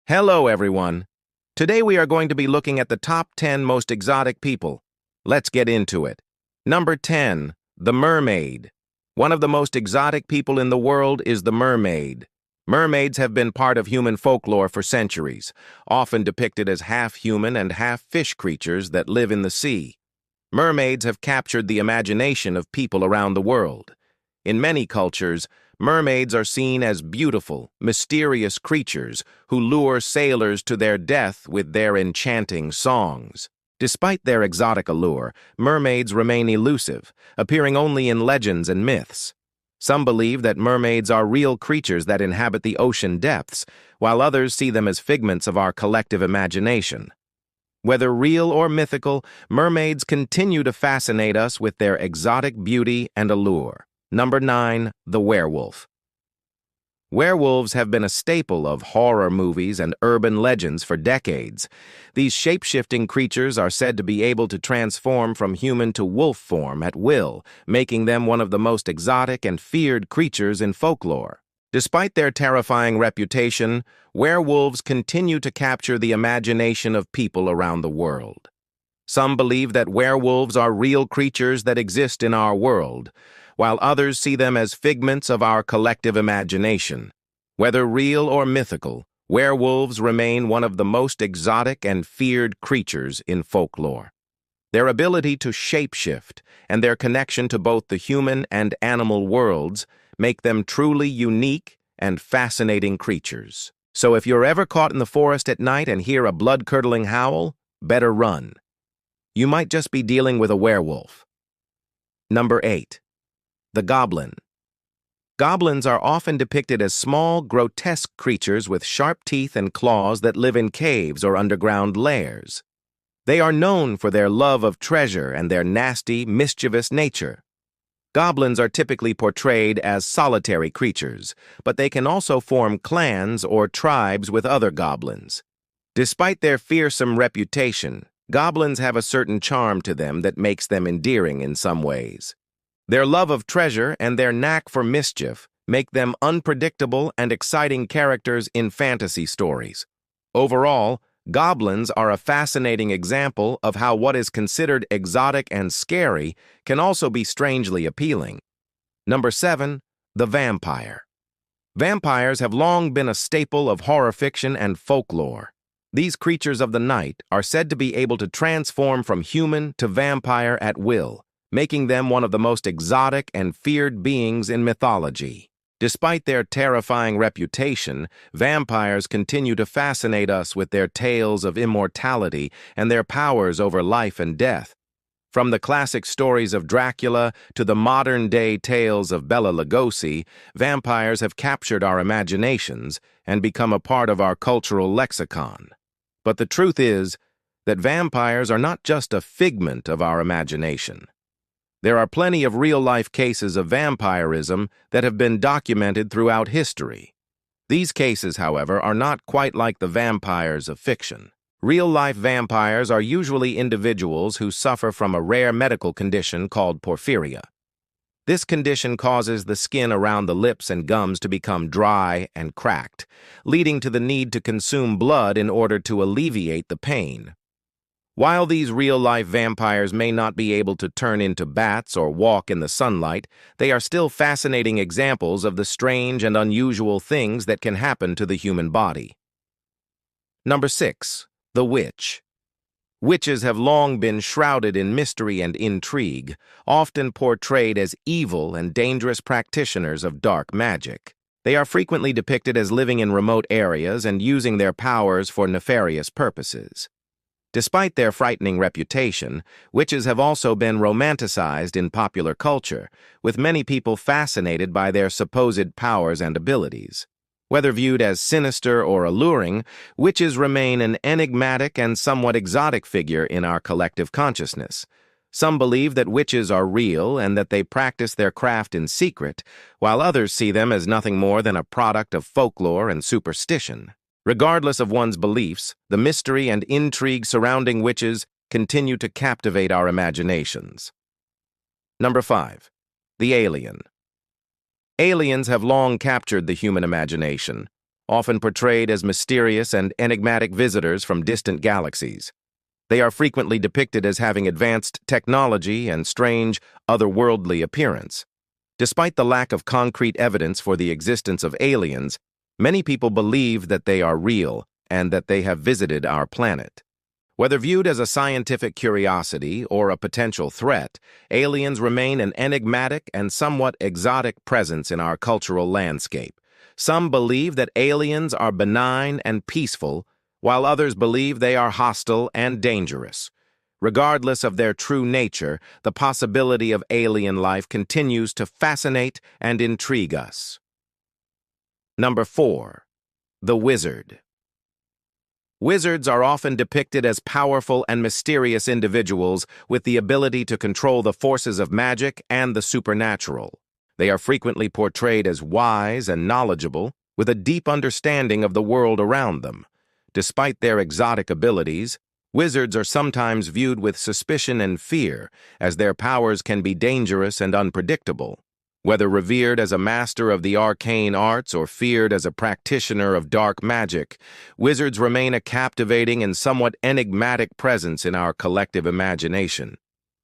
Hello, everyone. Today we are going to be looking at the top 10 most exotic people. Let's get into it. Number 10, the mermaid. One of the most exotic people in the world is the mermaid. Mermaids have been part of human folklore for centuries, often depicted as half-human and half-fish creatures that live in the sea. Mermaids have captured the imagination of people around the world. In many cultures, mermaids are seen as beautiful, mysterious creatures who lure sailors to their death with their enchanting songs. Despite their exotic allure, mermaids remain elusive, appearing only in legends and myths. Some believe that mermaids are real creatures that inhabit the ocean depths, while others see them as figments of our collective imagination. Whether real or mythical, mermaids continue to fascinate us with their exotic beauty and allure. Number 9, the werewolf. Werewolves have been a staple of horror movies and urban legends for decades. These shape-shifting creatures are said to be able to transform from human to wolf form at will, making them one of the most exotic and feared creatures in folklore. Despite their terrifying reputation, werewolves continue to capture the imagination of people around the world. Some believe that werewolves are real creatures that exist in our world, while others see them as figments of our collective imagination. Whether real or mythical, werewolves remain one of the most exotic and feared creatures in folklore. Their ability to shapeshift and their connection to both the human and animal worlds make them truly unique and fascinating creatures. So if you're ever caught in the forest at night and hear a blood-curdling howl, better run. You might just be dealing with a werewolf. Number 8. The goblin. Goblins are often depicted as small, grotesque creatures with sharp teeth and claws that live in caves or underground lairs. They are known for their love of treasure and their nasty, mischievous nature. Goblins are typically portrayed as solitary creatures, but they can also form clans or tribes with other goblins. Despite their fearsome reputation, goblins have a certain charm to them that makes them endearing in some ways. Their love of treasure and their knack for mischief make them unpredictable and exciting characters in fantasy stories. Overall, goblins are a fascinating example of how what is considered exotic and scary can also be strangely appealing. Number 7, the vampire. Vampires have long been a staple of horror fiction and folklore. These creatures of the night are said to be able to transform from human to vampire at will, making them one of the most exotic and feared beings in mythology. Despite their terrifying reputation, vampires continue to fascinate us with their tales of immortality and their powers over life and death. From the classic stories of Dracula to the modern-day tales of Bela Lugosi, vampires have captured our imaginations and become a part of our cultural lexicon. But the truth is that vampires are not just a figment of our imagination. There are plenty of real-life cases of vampirism that have been documented throughout history. These cases, however, are not quite like the vampires of fiction. Real-life vampires are usually individuals who suffer from a rare medical condition called porphyria. This condition causes the skin around the lips and gums to become dry and cracked, leading to the need to consume blood in order to alleviate the pain. While these real-life vampires may not be able to turn into bats or walk in the sunlight, they are still fascinating examples of the strange and unusual things that can happen to the human body. Number 6, the witch. Witches have long been shrouded in mystery and intrigue, often portrayed as evil and dangerous practitioners of dark magic. They are frequently depicted as living in remote areas and using their powers for nefarious purposes. Despite their frightening reputation, witches have also been romanticized in popular culture, with many people fascinated by their supposed powers and abilities. Whether viewed as sinister or alluring, witches remain an enigmatic and somewhat exotic figure in our collective consciousness. Some believe that witches are real and that they practice their craft in secret, while others see them as nothing more than a product of folklore and superstition. Regardless of one's beliefs, the mystery and intrigue surrounding witches continue to captivate our imaginations. Number 5, the alien. Aliens have long captured the human imagination, often portrayed as mysterious and enigmatic visitors from distant galaxies. They are frequently depicted as having advanced technology and strange, otherworldly appearance. Despite the lack of concrete evidence for the existence of aliens, many people believe that they are real and that they have visited our planet. Whether viewed as a scientific curiosity or a potential threat, aliens remain an enigmatic and somewhat exotic presence in our cultural landscape. Some believe that aliens are benign and peaceful, while others believe they are hostile and dangerous. Regardless of their true nature, the possibility of alien life continues to fascinate and intrigue us. Number 4. The Wizard. Wizards are often depicted as powerful and mysterious individuals with the ability to control the forces of magic and the supernatural. They are frequently portrayed as wise and knowledgeable, with a deep understanding of the world around them. Despite their exotic abilities, wizards are sometimes viewed with suspicion and fear, as their powers can be dangerous and unpredictable. Whether revered as a master of the arcane arts or feared as a practitioner of dark magic, wizards remain a captivating and somewhat enigmatic presence in our collective imagination.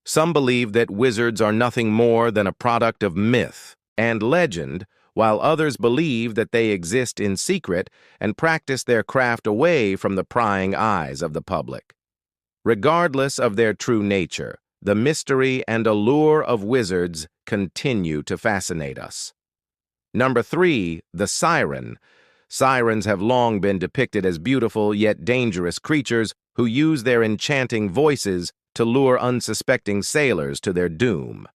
Some believe that wizards are nothing more than a product of myth and legend, while others believe that they exist in secret and practice their craft away from the prying eyes of the public. Regardless of their true nature, the mystery and allure of wizards continue to fascinate us. Number 3, the Siren. Sirens have long been depicted as beautiful yet dangerous creatures who use their enchanting voices to lure unsuspecting sailors to their doom.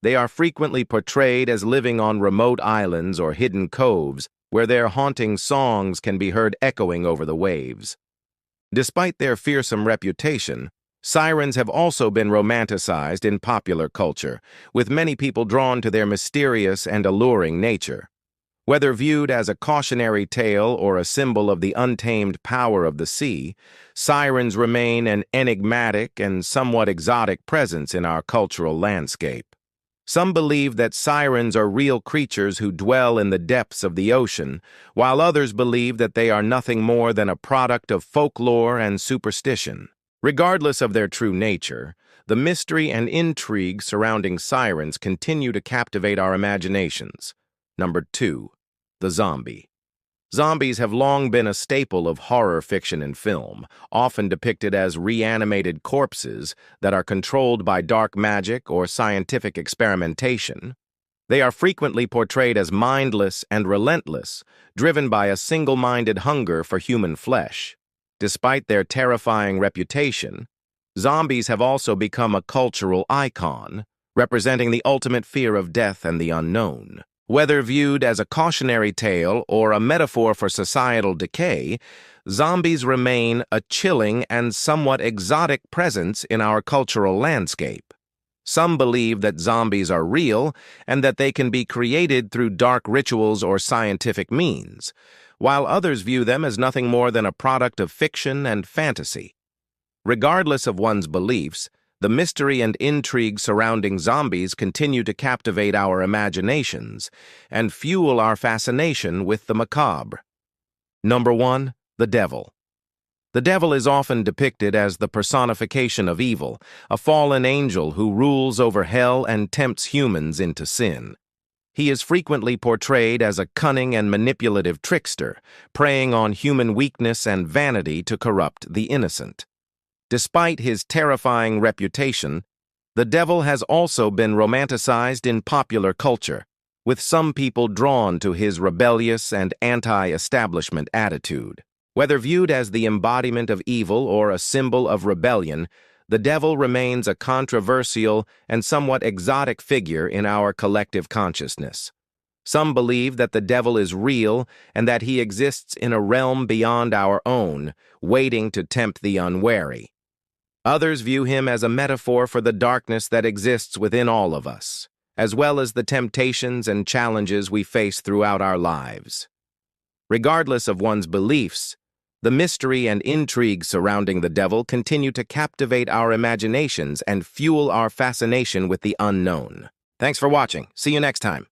They are frequently portrayed as living on remote islands or hidden coves where their haunting songs can be heard echoing over the waves. Despite their fearsome reputation, sirens have also been romanticized in popular culture, with many people drawn to their mysterious and alluring nature. Whether viewed as a cautionary tale or a symbol of the untamed power of the sea, sirens remain an enigmatic and somewhat exotic presence in our cultural landscape. Some believe that sirens are real creatures who dwell in the depths of the ocean, while others believe that they are nothing more than a product of folklore and superstition. Regardless of their true nature, the mystery and intrigue surrounding sirens continue to captivate our imaginations. Number 2. The Zombie. Zombies have long been a staple of horror fiction and film, often depicted as reanimated corpses that are controlled by dark magic or scientific experimentation. They are frequently portrayed as mindless and relentless, driven by a single-minded hunger for human flesh. Despite their terrifying reputation, zombies have also become a cultural icon, representing the ultimate fear of death and the unknown. Whether viewed as a cautionary tale or a metaphor for societal decay, zombies remain a chilling and somewhat exotic presence in our cultural landscape. Some believe that zombies are real and that they can be created through dark rituals or scientific means, while others view them as nothing more than a product of fiction and fantasy. Regardless of one's beliefs, the mystery and intrigue surrounding zombies continue to captivate our imaginations and fuel our fascination with the macabre. Number 1. The Devil. The devil is often depicted as the personification of evil, a fallen angel who rules over hell and tempts humans into sin. He is frequently portrayed as a cunning and manipulative trickster, preying on human weakness and vanity to corrupt the innocent. Despite his terrifying reputation, the devil has also been romanticized in popular culture, with some people drawn to his rebellious and anti-establishment attitude. Whether viewed as the embodiment of evil or a symbol of rebellion, the devil remains a controversial and somewhat exotic figure in our collective consciousness. Some believe that the devil is real and that he exists in a realm beyond our own, waiting to tempt the unwary. Others view him as a metaphor for the darkness that exists within all of us, as well as the temptations and challenges we face throughout our lives. Regardless of one's beliefs, the mystery and intrigue surrounding the devil continue to captivate our imaginations and fuel our fascination with the unknown. Thanks for watching. See you next time.